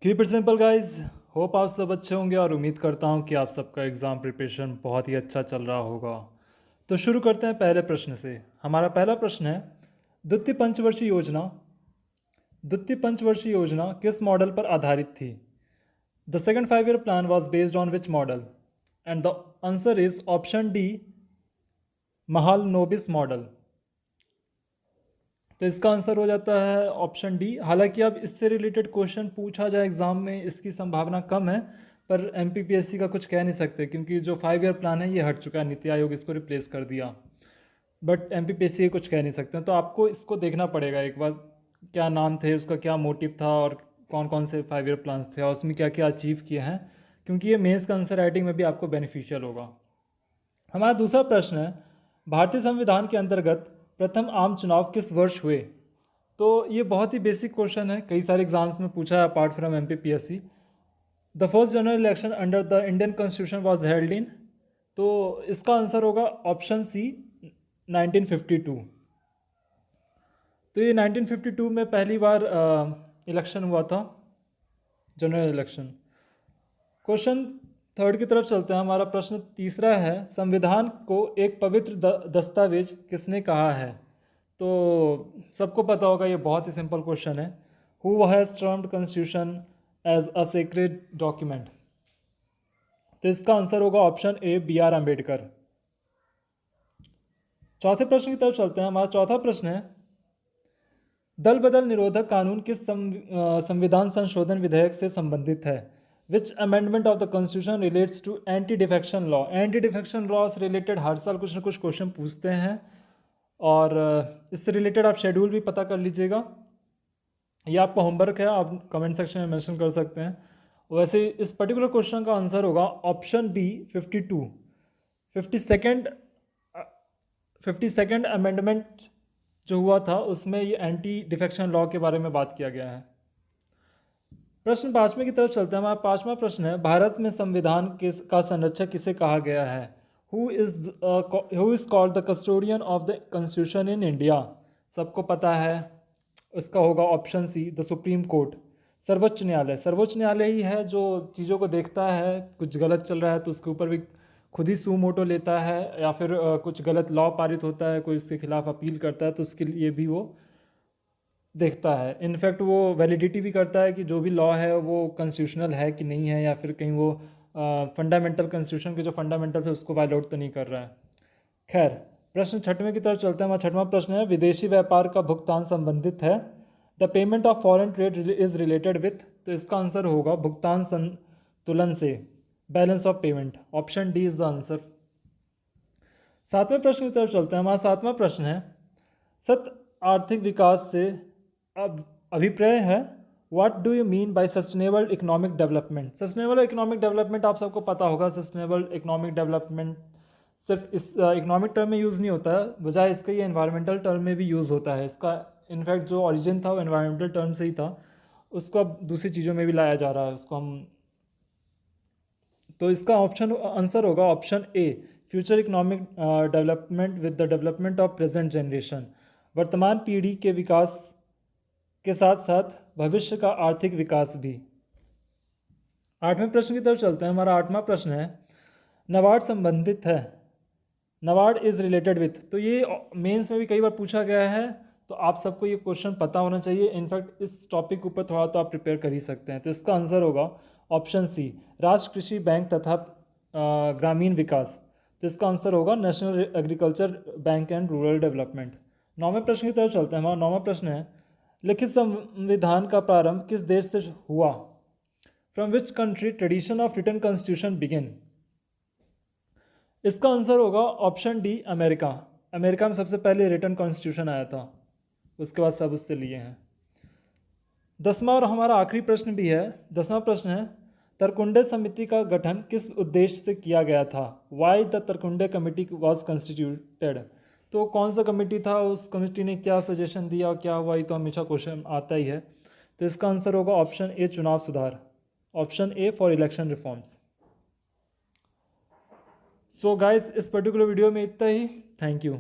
Keep it simple guys. Hope आप सब अच्छे होंगे और उम्मीद करता हूँ कि आप सबका एग्ज़ाम प्रिपरेशन बहुत ही अच्छा चल रहा होगा। तो शुरू करते हैं पहले प्रश्न से। हमारा पहला प्रश्न है, द्वितीय पंचवर्षीय योजना द्वितीय पंचवर्षीय योजना किस मॉडल पर आधारित थी? The second 5 year plan was based on which model? And the answer is option D, Mahalanobis model. तो इसका आंसर हो जाता है ऑप्शन डी। हालांकि अब इससे रिलेटेड क्वेश्चन पूछा जाए एग्जाम में, इसकी संभावना कम है, पर एमपीपीएससी का कुछ कह नहीं सकते क्योंकि जो 5 ईयर प्लान है ये हट चुका है, नीति आयोग इसको रिप्लेस कर दिया। बट एमपीपीएससी कुछ कह नहीं सकते, तो आपको इसको देखना पड़ेगा एक बार, क्या नाम थे उसका, क्या मोटिव था और कौन कौन से 5 ईयर प्लान्स थे और उसमें क्या क्या अचीव किए हैं, क्योंकि ये मेंस का आंसर राइटिंग में भी आपको बेनिफिशियल होगा। हमारा दूसरा प्रश्न है, भारतीय संविधान के अंतर्गत प्रथम आम चुनाव किस वर्ष हुए? तो ये बहुत ही बेसिक क्वेश्चन है, कई सारे एग्जाम्स में पूछा है apart from MPPSC. The first general election under the Indian constitution was held in, तो इसका आंसर होगा ऑप्शन सी, 1952। तो ये 1952 में पहली बार इलेक्शन हुआ था, जनरल इलेक्शन। क्वेश्चन थर्ड की तरफ चलते हैं। हमारा प्रश्न तीसरा है, संविधान को एक पवित्र दस्तावेज किसने कहा है? तो सबको पता होगा, ये बहुत ही सिंपल क्वेश्चन है। Who has termed constitution as a sacred document? तो इसका आंसर होगा option A, B R Ambedkar. चौथे प्रश्न की तरफ चलते हैं। हमारा चौथा प्रश्न है, दल बदल निरोधक कानून किस संविधान संशोधन विधेयक से संबंधित है? Which amendment of the constitution relates to anti defection law? Anti defection law से रिलेटेड हर साल कुछ ना कुछ क्वेश्चन पूछते हैं, और इससे रिलेटेड आप शेड्यूल भी पता कर लीजिएगा। ये आपका होमवर्क है, आप कमेंट सेक्शन में मेंशन कर सकते हैं। वैसे इस पर्टिकुलर क्वेश्चन का आंसर होगा option B, 52। 52nd 52nd amendment जो हुआ था उसमें ये एंटी डिफेक्शन लॉ के बारे में बात किया गया है। प्रश्न पाँचवें की तरफ चलते हैं। हमारा पाँचवा प्रश्न है, भारत में संविधान का संरक्षक किसे कहा गया है? Who is called the custodian of the constitution in India? सबको पता है, इसका होगा option C, the supreme court, सर्वोच्च न्यायालय। सर्वोच्च न्यायालय ही है जो चीज़ों को देखता है, कुछ गलत चल रहा है तो उसके ऊपर भी खुद ही सू मोटो लेता है, या फिर कुछ गलत लॉ पारित होता है, कोई उसके खिलाफ अपील करता है तो उसके लिए भी वो देखता है। इनफैक्ट वो वैलिडिटी भी करता है कि जो भी लॉ है वो कॉन्स्टिट्यूशनल है कि नहीं है, या फिर कहीं वो फंडामेंटल कॉन्स्टिट्यूशन के जो फंडामेंटल्स है उसको वायलेट तो नहीं कर रहा है। खैर, प्रश्न छठवें की तरफ चलते हैं। हमारा छठवां प्रश्न है, विदेशी व्यापार का भुगतान संबंधित है। The payment of foreign trade is related with, तो इसका आंसर होगा भुगतान संतुलन से, balance of payment. Option D is the answer. सातवें प्रश्न की तरफ चलते हैं। हमारा सातवां प्रश्न है, सत आर्थिक विकास से अब अभिप्राय है, what do you mean by sustainable economic development? Sustainable economic development आप सबको पता होगा। सस्टेनेबल इकोनॉमिक डेवलपमेंट सिर्फ इस इकोनॉमिक टर्म में यूज़ नहीं होता है, बजाय इसके ये एनवायरमेंटल टर्म में भी यूज़ होता है। इसका इनफैक्ट जो ओरिजिन था वो एनवायरमेंटल टर्म से ही था, उसको अब दूसरी चीज़ों में भी लाया जा रहा है उसको हम। तो इसका ऑप्शन आंसर होगा option A, future economic development with the development of present generation. वर्तमान पीढ़ी के विकास के साथ साथ भविष्य का आर्थिक विकास भी। आठवें प्रश्न की तरफ चलते हैं। हमारा आठवां प्रश्न है, नाबार्ड संबंधित है, नाबार्ड इज रिलेटेड विथ। तो ये मेंस में भी कई बार पूछा गया है, तो आप सबको ये क्वेश्चन पता होना चाहिए। इनफैक्ट इस टॉपिक के ऊपर थोड़ा तो आप प्रिपेयर कर ही सकते हैं। तो इसका आंसर होगा ऑप्शन सी, राष्ट्र कृषि बैंक तथा ग्रामीण विकास। तो इसका आंसर होगा national agriculture bank and rural development. नौवें प्रश्न की तरफ चलते हैं। हमारा नौवां प्रश्न है, लिखित संविधान का प्रारंभ किस देश से हुआ? From which country tradition of written constitution begin? इसका आंसर होगा ऑप्शन डी, अमेरिका। अमेरिका में सबसे पहले रिटन कॉन्स्टिट्यूशन आया था, उसके बाद सब उससे लिए हैं। दसवां और हमारा आखिरी प्रश्न भी है। दसवां प्रश्न है, तरकुंडे समिति का गठन किस उद्देश्य से किया गया था? Why the Tarkunde committee was constituted? तो कौन सा कमेटी था, उस कमेटी ने क्या सजेशन दिया और क्या हुआ, ये तो हमेशा क्वेश्चन आता ही है। तो इसका आंसर होगा ऑप्शन ए, चुनाव सुधार। Option A for election reforms. So guys, इस पर्टिकुलर वीडियो में इतना ही। Thank you.